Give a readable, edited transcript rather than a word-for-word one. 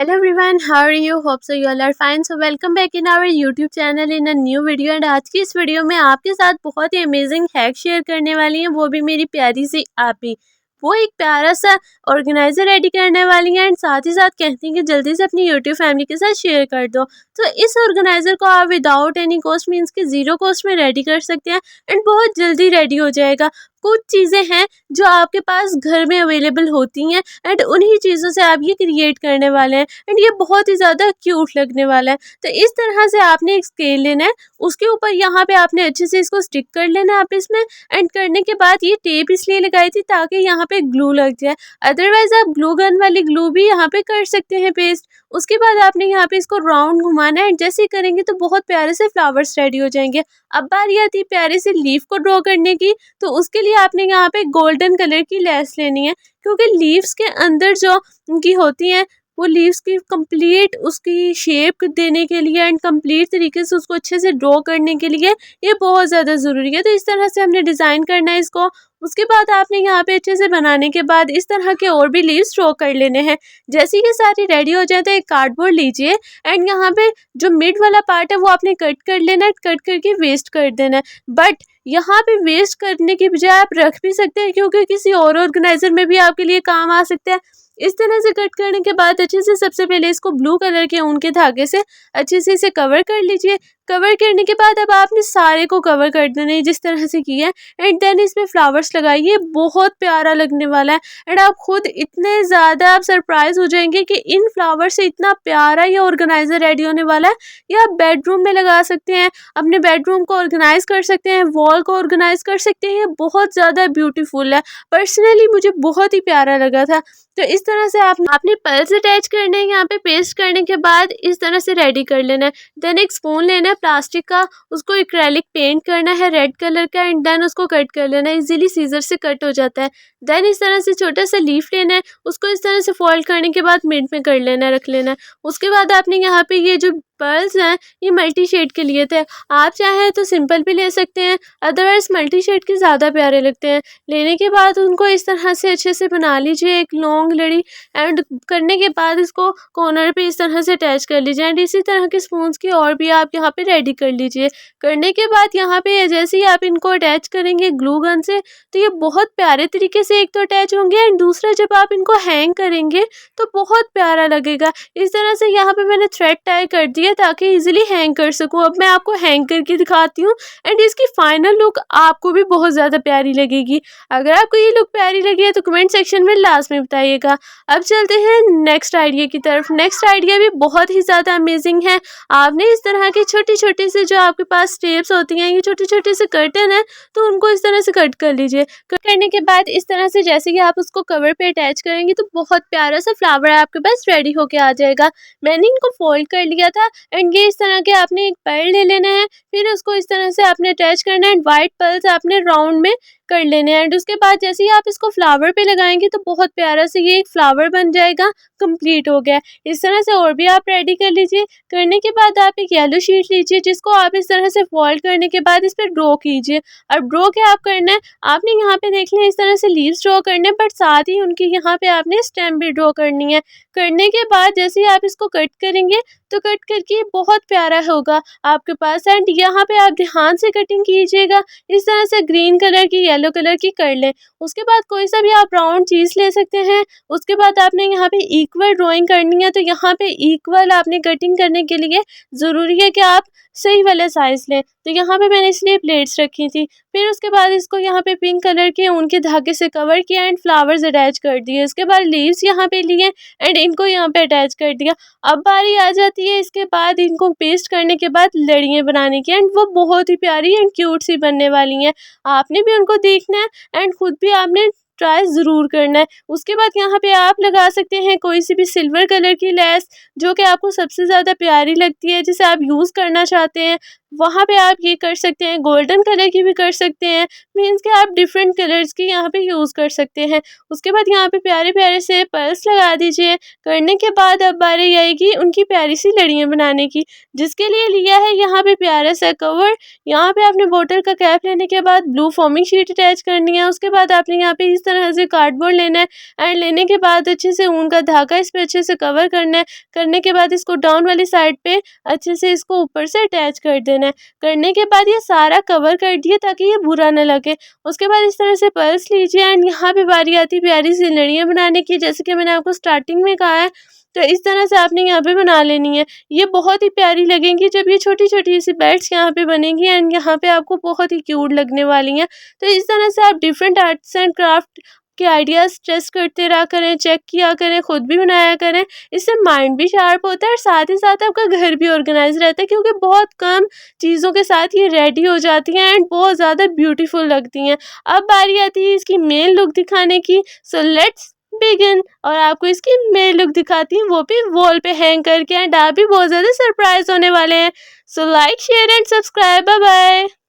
Hello everyone, how are you? Hope so you all are fine. So welcome back in our YouTube channel in a new video and आज की इस video में आपके साथ बहुत ही amazing hack share करने वाली हैं, वो भी मेरी प्यारी सी आप ही। वो एक प्यारा सा ऑर्गेनाइजर रेडी करने वाली हैं एंड साथ ही साथ कहती हैं कि जल्दी से अपनी यूट्यूब फैमिली के साथ शेयर कर दो। तो इस ऑर्गेनाइजर को आप विदाउट एनी कॉस्ट मीन्स कि ज़ीरो कॉस्ट में रेडी कर सकते हैं एंड बहुत जल्दी रेडी हो जाएगा। कुछ चीज़ें हैं जो आपके पास घर में अवेलेबल होती हैं एंड उन्हीं चीज़ों से आप ये क्रिएट करने वाले हैं एंड ये बहुत ही ज़्यादा क्यूट लगने वाला है। तो इस तरह से आपने एक स्केल लेना है, उसके ऊपर यहाँ पे आपने अच्छे से इसको स्टिक कर लेना है आप इसमें एंड करने के बाद ये टेप इसलिए लगाई थी ताकि यहाँ पे ग्लू लग जाए, अदरवाइज आप ग्लू गन वाली ग्लू भी यहाँ पे कर सकते हैं पेस्ट। उसके बाद आपने यहाँ पे इसको राउंड घुमाना है, जैसे करेंगे तो बहुत प्यारे से फ्लावर्स रेडी हो जाएंगे। अब बारी आती है प्यारे से लीफ को ड्रॉ करने की, तो उसके लिए आपने यहाँ पे गोल्डन कलर की लेस लेनी है क्योंकि लीव्स के अंदर जो उनकी होती हैं वो लीव्स की कंप्लीट उसकी शेप देने के लिए एंड कंप्लीट तरीके से उसको अच्छे से ड्रॉ करने के लिए ये बहुत ज़्यादा ज़रूरी है। तो इस तरह से हमने डिज़ाइन करना है इसको। उसके बाद आपने यहाँ पे अच्छे से बनाने के बाद इस तरह के और भी लीव्स ड्रॉ कर लेने हैं। जैसे ये सारी रेडी हो जाए तो एक कार्डबोर्ड लीजिए एंड यहाँ पे जो मिड वाला पार्ट है वो आपने कट कर लेना है, कट करके वेस्ट कर देना है। बट यहाँ पे वेस्ट करने की बजाय आप रख भी सकते हैं क्योंकि किसी और ऑर्गेनाइजर में भी आपके लिए काम आ सकता है। इस तरह से कट करने के बाद अच्छे से सबसे पहले इसको ब्लू कलर के ऊन के धागे से अच्छे से इसे कवर कर लीजिए। कवर करने के बाद अब आपने सारे को कवर कर देना है जिस तरह से किया है एंड देन इसमें फ्लावर्स लगाइए, बहुत प्यारा लगने वाला है एंड आप खुद इतने ज़्यादा आप सरप्राइज हो जाएंगे कि इन फ्लावर से इतना प्यारा ये ऑर्गेनाइजर रेडी होने वाला है। ये आप बेडरूम में लगा सकते हैं, अपने बेडरूम को ऑर्गेनाइज कर सकते हैं, वॉल को ऑर्गेनाइज कर सकते हैं। बहुत ज़्यादा ब्यूटीफुल है, पर्सनली मुझे बहुत ही प्यारा लगा था। तो इस तरह से आपने पल्स अटैच करने हैं, यहाँ पे पेस्ट करने के बाद इस तरह से रेडी कर लेना है। देन एक स्पून लेना है प्लास्टिक का, उसको एक्रेलिक पेंट करना है रेड कलर का एंड देन उसको कट कर लेना है। इजीली सीजर से कट हो जाता है। देन इस तरह से छोटा सा लीफ लेना है, उसको इस तरह से फोल्ड करने के बाद मिड में कर लेना है, रख लेना है। उसके बाद आपने यहाँ पे ये जो पर्ल्स हैं ये मल्टी शेड के लिए थे, आप चाहें तो सिंपल भी ले सकते हैं, अदरवाइज मल्टी शेड के ज़्यादा प्यारे लगते हैं। लेने के बाद उनको इस तरह से अच्छे से बना लीजिए एक लॉन्ग लड़ी एंड करने के बाद इसको कॉर्नर पे इस तरह से अटैच कर लीजिए एंड इसी तरह के स्पून्स की और भी आप यहाँ पे रेडी कर लीजिए। करने के बाद यहाँ पे जैसे ही आप इनको अटैच करेंगे ग्लू गन से तो ये बहुत प्यारे तरीके से एक तो अटैच होंगे एंड दूसरा जब आप इनको हैंग करेंगे तो बहुत प्यारा लगेगा। इस तरह से यहाँ पे मैंने थ्रेड टाई कर दिया ताकि इजीली हैंग कर सकूँ। अब मैं आपको हैंग करके दिखाती हूँ एंड इसकी फाइनल लुक आपको भी बहुत ज़्यादा प्यारी लगेगी। अगर आपको ये लुक प्यारी लगी है तो कमेंट सेक्शन में लास्ट में बताइएगा। अब चलते हैं नेक्स्ट आइडिया की तरफ। नेक्स्ट आइडिया भी बहुत ही ज़्यादा अमेजिंग है। आपने इस तरह की छोटी छोटी से जो आपके पास स्टेप्स होती हैं, ये छोटे छोटे से कर्टन है, तो उनको इस तरह से कट कर लीजिए। कट करने के बाद इस तरह से जैसे कि आप उसको कवर पे अटैच करेंगे तो बहुत प्यारा सा फ्लावर आपके पास रेडी होके आ जाएगा। मैंने इनको फोल्ड कर लिया था एंड ये इस तरह के आपने एक पर्ल ले लेना है, फिर उसको इस तरह से आपने अटैच करना है एंड वाइट पर्ल्स आपने राउंड में कर लेने हैं एंड उसके बाद जैसे ही आप इसको फ्लावर पे लगाएंगे तो बहुत प्यारा से ये एक फ्लावर बन जाएगा, कंप्लीट हो गया। इस तरह से और भी आप रेडी कर लीजिए। करने के बाद आप एक येलो शीट लीजिए जिसको आप इस तरह से फोल्ड करने के बाद इस पर ड्रॉ कीजिए। अब ड्रॉ क्या आप करना है, आपने यहाँ पे देख लिया इस तरह से लीव्स ड्रॉ करने हैं बट साथ ही उनकी यहाँ पे आपने स्टेम भी ड्रॉ करनी है। करने के बाद जैसे ही आप इसको कट करेंगे तो कट करके बहुत प्यारा होगा आपके पास एंड यहाँ पे आप ध्यान से कटिंग कीजिएगा। इस तरह से ग्रीन कलर की येलो कलर की कर लें। उसके बाद कोई सा भी आप राउंड चीज़ ले सकते हैं। उसके बाद आपने यहाँ पे इक्वल ड्राइंग करनी है, तो यहाँ पे इक्वल आपने कटिंग करने के लिए ज़रूरी है कि आप सही वाले साइज़ लें। तो यहाँ पे मैंने इसलिए प्लेट्स रखी थी। फिर उसके बाद इसको यहाँ पे पिंक कलर के उनके धागे से कवर किया एंड फ्लावर्स अटैच कर दिए। उसके बाद लीव्स यहाँ पे लिए एंड इनको यहाँ पे अटैच कर दिया। अब बारी आ जाती है इसके बाद इनको पेस्ट करने के बाद लड़ियाँ बनाने की एंड वो बहुत ही प्यारी एंड क्यूट सी बनने वाली हैं। आपने भी उनको देखना है एंड खुद भी आपने ट्राई ज़रूर करना है। उसके बाद यहाँ पे आप लगा सकते हैं कोई सी भी सिल्वर कलर की लेस जो कि आपको सबसे ज़्यादा प्यारी लगती है, जिसे आप यूज़ करना चाहते हैं। वहाँ पे आप ये कर सकते हैं, गोल्डन कलर की भी कर सकते हैं, मीन्स कि आप डिफरेंट कलर्स की यहाँ पे यूज़ कर सकते हैं। उसके बाद यहाँ पे प्यारे प्यारे से पर्ल्स लगा दीजिए। करने के बाद अब बारी आएगी उनकी प्यारी सी लड़ियाँ बनाने की, जिसके लिए लिया है यहाँ पे प्यारा सा कवर। यहाँ पे आपने बोतल का कैप लेने के बाद ब्लू फोमिंग शीट अटैच करनी है। उसके बाद आपने यहाँ पे इस तरह से कार्डबोर्ड लेना है एंड लेने के बाद अच्छे से ऊन का धागा इस पे अच्छे से कवर करना है। करने के बाद इसको डाउन वाली साइड पे अच्छे से इसको ऊपर से अटैच कर देना है। करने के बाद ये सारा कवर कर दिए ताकि ये बुरा न लगे। उसके बाद इस तरह से पर्स लीजिए एंड यहाँ पे बारी आती है प्यारी सी लड़ियाँ बनाने की, जैसे कि मैंने आपको स्टार्टिंग में कहा है। तो इस तरह से आपने यहाँ पे बना लेनी है। ये बहुत ही प्यारी लगेंगी जब ये छोटी छोटी सी बेल्ट्स यहाँ पे बनेंगी एंड यहाँ पे आपको बहुत ही क्यूट लगने वाली हैं। तो इस तरह से आप डिफरेंट आर्ट्स एंड क्राफ्ट के आइडियाज़ टेस्ट करते रहा करें, चेक किया करें, खुद भी बनाया करें। इससे माइंड भी शार्प होता है और साथ ही साथ आपका घर भी ऑर्गेनाइज रहता है, क्योंकि बहुत कम चीज़ों के साथ ये रेडी हो जाती हैं एंड बहुत ज़्यादा ब्यूटीफुल लगती हैं। अब बारी आती है इसकी मेन लुक दिखाने की। So let's begin. और आपको इसकी मेन लुक दिखाती हूँ, वो भी वॉल पे हैंग करके, एंड आप भी बहुत ज़्यादा सरप्राइज होने वाले हैं। So like, share and subscribe. Bye bye.